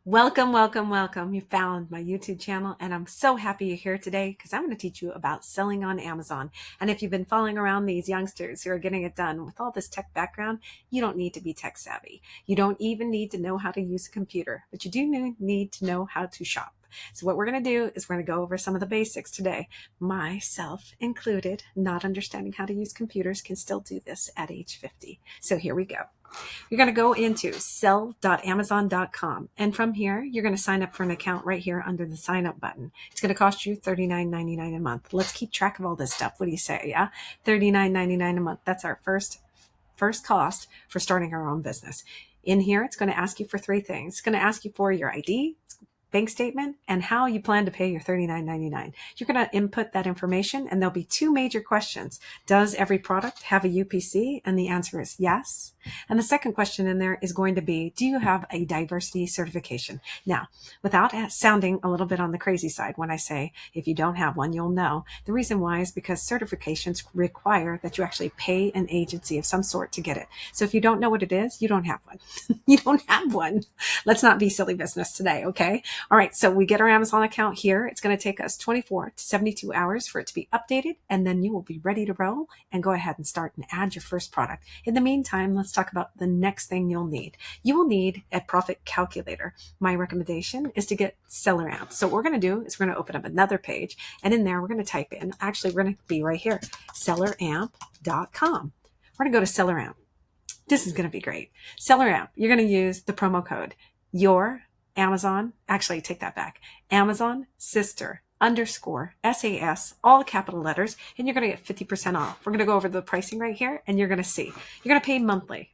Welcome, welcome, welcome. You found my YouTube channel, and I'm so happy you're here today because I'm going to teach you about selling on Amazon. And if you've been following around these youngsters who are getting it done with all this tech background, you don't need to be tech savvy. You don't even need to know how to use a computer, but you do need to know how to shop. So what we're going to do is we're going to go over some of the basics today. Myself included, not understanding how to use computers, can still do this at age 50. So here we go. You're going to go into sell.amazon.com. And from here, you're going to sign up for an account right here under the sign up button. It's going to cost you $39.99 a month. Let's keep track of all this stuff. What do you say? Yeah. $39.99 a month. That's our first cost for starting our own business. In here, it's going to ask you for three things. It's going to ask you for your ID, bank statement, and how you plan to pay your $39.99. You're going to input that information, and there'll be two major questions. Does every product have a UPC? And the answer is yes. And the second question in there is going to be, do you have a diversity certification? Now, without sounding a little bit on the crazy side, when I say if you don't have one, you'll know. The reason why is because certifications require that you actually pay an agency of some sort to get it. So if you don't know what it is, you don't have one. You don't have one. Let's not be silly business today, okay? All right, so we get our Amazon account here. It's going to take us 24 to 72 hours for it to be updated, and then you will be ready to roll and go ahead and start and add your first product. In the meantime, let's talk about the next thing you'll need. You will need a profit calculator. My recommendation is to get SellerAmp. So what we're going to do is we're going to open up another page, and in there we're going to type in, actually we're going to be right here, selleramp.com. We're going to go to SellerAmp. This is going to be great. SellerAmp, you're going to use the promo code your Amazon, actually take that back, Amazon sister _ SAS, all capital letters, and you're going to get 50% off. We're going to go over the pricing right here, and you're going to see. You're going to pay monthly,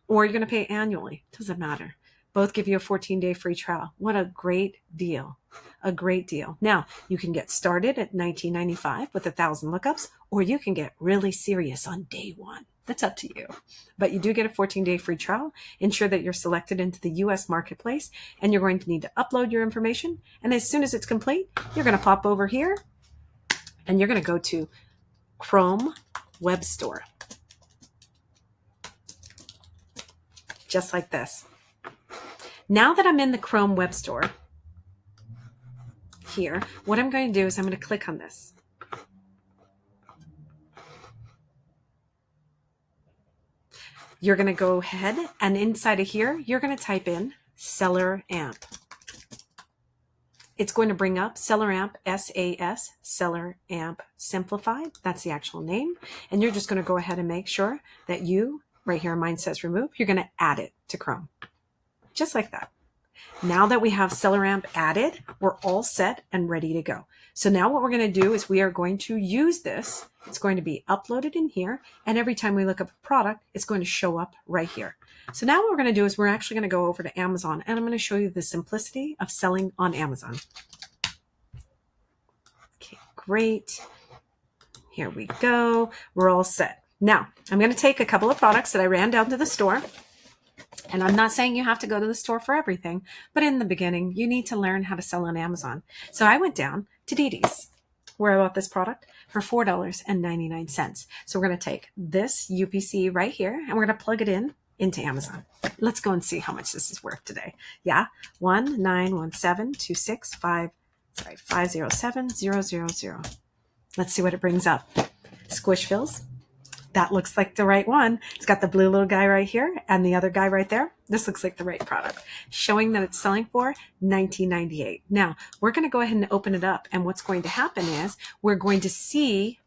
or you're going to pay annually. Doesn't matter. Both give you a 14-day free trial. What a great deal. A great deal. Now, you can get started at $19.95 with 1,000 lookups, or you can get really serious on day one. That's up to you. But you do get a 14-day free trial. Ensure that you're selected into the US marketplace, and you're going to need to upload your information. And as soon as it's complete, you're going to pop over here, and you're going to go to Chrome Web Store. Just like this. Now that I'm in the Chrome Web Store here, what I'm going to do is I'm going to click on this. You're going to go ahead, and inside of here, you're going to type in SellerAmp. It's going to bring up SellerAmp, SAS, SellerAmp Simplified. That's the actual name. And you're just going to go ahead and make sure that you, right here, mine says remove, you're going to add it to Chrome. Just like that. Now that we have SellerAmp added, we're all set and ready to go. So now what we're going to do is we are going to use this. It's going to be uploaded in here. And every time we look up a product, it's going to show up right here. So now what we're going to do is we're actually going to go over to Amazon, and I'm going to show you the simplicity of selling on Amazon. Okay, great. Here we go. We're all set. Now I'm going to take a couple of products that I ran down to the store. And I'm not saying you have to go to the store for everything, but in the beginning, you need to learn how to sell on Amazon. So I went down to DD's, where I bought this product for $4.99. So we're going to take this UPC right here, and we're going to plug it in into Amazon. Let's go and see how much this is worth today. Yeah, 19172650700. Let's see what it brings up. Squish fills. That looks like the right one. It's got the blue little guy right here and the other guy right there. This looks like the right product, showing that it's selling for $19.98. Now, we're going to go ahead and open it up. And what's going to happen is we're going to see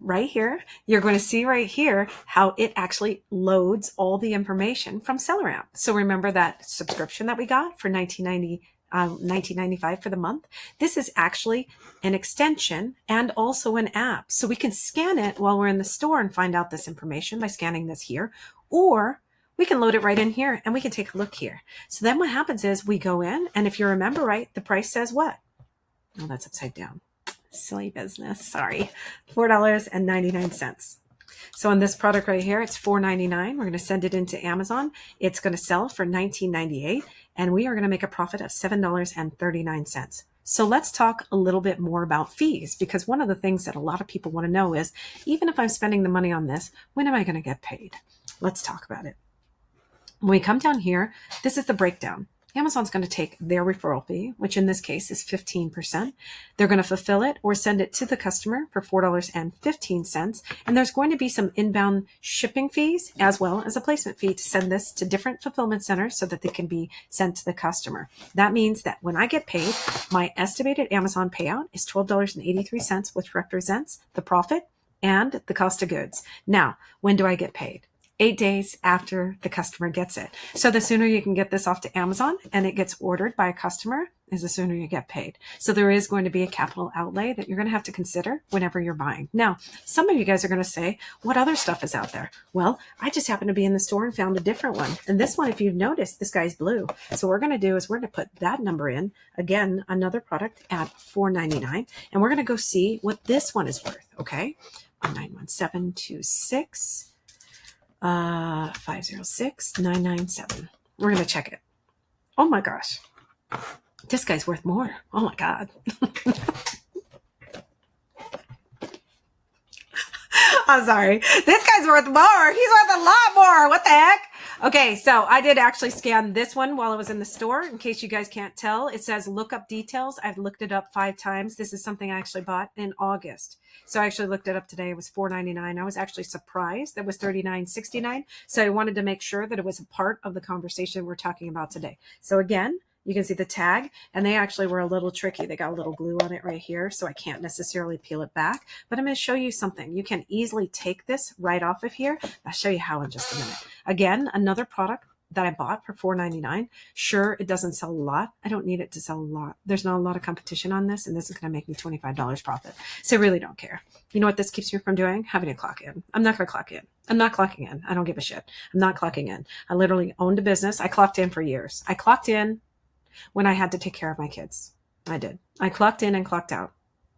right here, you're going to see right here how it actually loads all the information from SellerAmp. So remember that subscription that we got for $19.95 for the month. This is actually an extension and also an app. So we can scan it while we're in the store and find out this information by scanning this here, or we can load it right in here and we can take a look here. So then what happens is we go in, and if you remember right, the price says what? Oh, that's upside down. Silly business. Sorry. $4.99. So on this product right here, it's $4.99. We're going to send it into Amazon. It's going to sell for $19.98, and we are going to make a profit of $7.39. So let's talk a little bit more about fees, because one of the things that a lot of people want to know is, even if I'm spending the money on this, when am I going to get paid? Let's talk about it. When we come down here, this is the breakdown. Amazon's going to take their referral fee, which in this case is 15%. They're going to fulfill it or send it to the customer for $4.15. And there's going to be some inbound shipping fees as well as a placement fee to send this to different fulfillment centers so that they can be sent to the customer. That means that when I get paid, my estimated Amazon payout is $12.83, which represents the profit and the cost of goods. Now, when do I get paid? 8 days after the customer gets it. So the sooner you can get this off to Amazon and it gets ordered by a customer is the sooner you get paid. So there is going to be a capital outlay that you're going to have to consider whenever you're buying. Now, some of you guys are going to say, what other stuff is out there? Well, I just happened to be in the store and found a different one. And this one, if you've noticed, this guy's blue. So what we're going to do is we're going to put that number in. Again, another product at $4.99. And we're going to go see what this one is worth. Okay. 91726. 506-997. We're going to check it. Oh my gosh. This guy's worth more. Oh my God. I'm sorry. This guy's worth more. He's worth a lot more. What the heck? Okay, so I did actually scan this one while I was in the store. In case you guys can't tell, it says look up details. I've looked it up 5 times. This is something I actually bought in August. So I actually looked it up today. It was $4.99. I was actually surprised that was $39.69. So I wanted to make sure that it was a part of the conversation we're talking about today. So again, you can see the tag, and they actually were a little tricky. They got a little glue on it right here, so I can't necessarily peel it back. But I'm going to show you something. You can easily take this right off of here. I'll show you how in just a minute. Again, another product that I bought for $4.99. Sure, it doesn't sell a lot. I don't need it to sell a lot. There's not a lot of competition on this, and this is going to make me $25 profit. So I really don't care. You know what this keeps me from doing? Having to clock in. I'm not going to clock in. I'm not clocking in. I don't give a shit. I'm not clocking in. I literally owned a business. I clocked in for years. I clocked in when I had to take care of my kids. I did. I clocked in and clocked out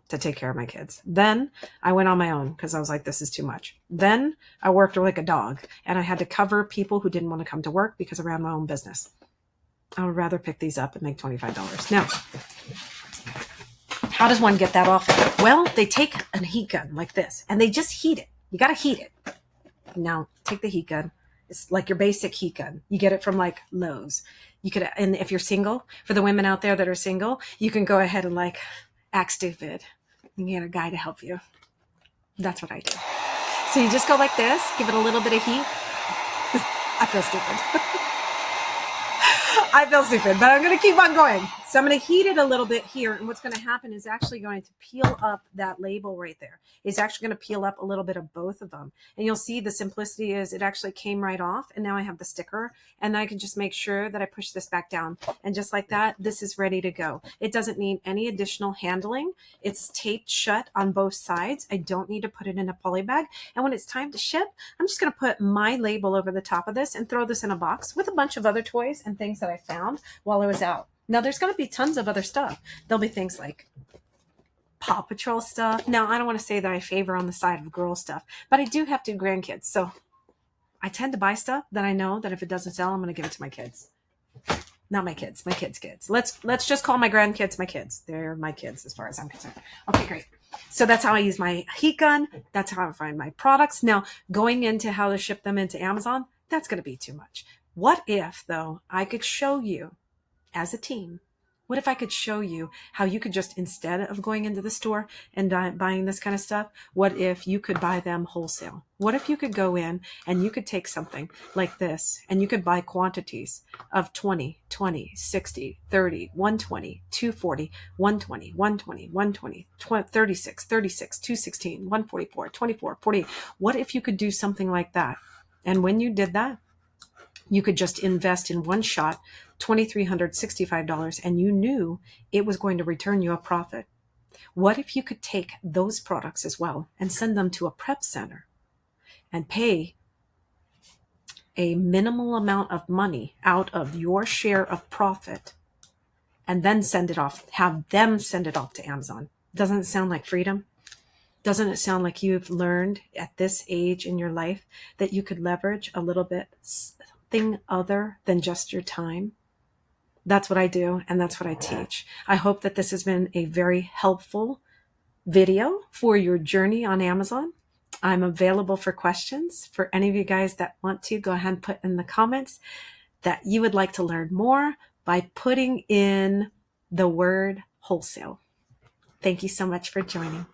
to take care of my kids. Then I went on my own because I was like, this is too much. Then I worked like a dog, and I had to cover people who didn't want to come to work because I ran my own business. I would rather pick these up and make $25. Now, how does one get that off? Well, they take a heat gun like this and they just heat it. You got to heat it. Now, take the heat gun. It's like your basic heat gun. You get it from like Lowe's. You could, and if you're single, for the women out there that are single, you can go ahead and like act stupid. You get a guy to help you. That's what I do. So you just go like this, give it a little bit of heat. I feel stupid. I feel stupid, but I'm going to keep on going. So I'm going to heat it a little bit here. And what's going to happen is actually going to peel up that label right there. It's actually going to peel up a little bit of both of them. And you'll see the simplicity is it actually came right off. And now I have the sticker. And I can just make sure that I push this back down. And just like that, this is ready to go. It doesn't need any additional handling. It's taped shut on both sides. I don't need to put it in a poly bag. And when it's time to ship, I'm just going to put my label over the top of this and throw this in a box with a bunch of other toys and things that I found while I was out. Now, there's going to be tons of other stuff. There'll be things like Paw Patrol stuff. Now, I don't want to say that I favor on the side of girl stuff, but I do have 2 grandkids. So I tend to buy stuff that I know that if it doesn't sell, I'm going to give it to my kids. Not my kids, my kids' kids. Let's just call my grandkids my kids. They're my kids as far as I'm concerned. Okay, great. So that's how I use my heat gun. That's how I find my products. Now, going into how to ship them into Amazon, that's going to be too much. What if, though, I could show you as a team, what if I could show you how you could just, instead of going into the store and buying this kind of stuff, what if you could buy them wholesale? What if you could go in and you could take something like this and you could buy quantities of 20, 60, 30, 120, 240, 120, 120, 120, 36, 216, 144, 24, 40. What if you could do something like that? And when you did that, you could just invest in one shot $2,365 and you knew it was going to return you a profit. What if you could take those products as well and send them to a prep center and pay a minimal amount of money out of your share of profit and then send it off, have them send it off to Amazon? Doesn't it sound like freedom? Doesn't it sound like you've learned at this age in your life that you could leverage a little bit something other than just your time? That's what I do, and that's what I teach. I hope that this has been a very helpful video for your journey on Amazon. I'm available for questions. For any of you guys that want to, go ahead and put in the comments. that you would like to learn more by putting in the word wholesale. Thank you so much for joining.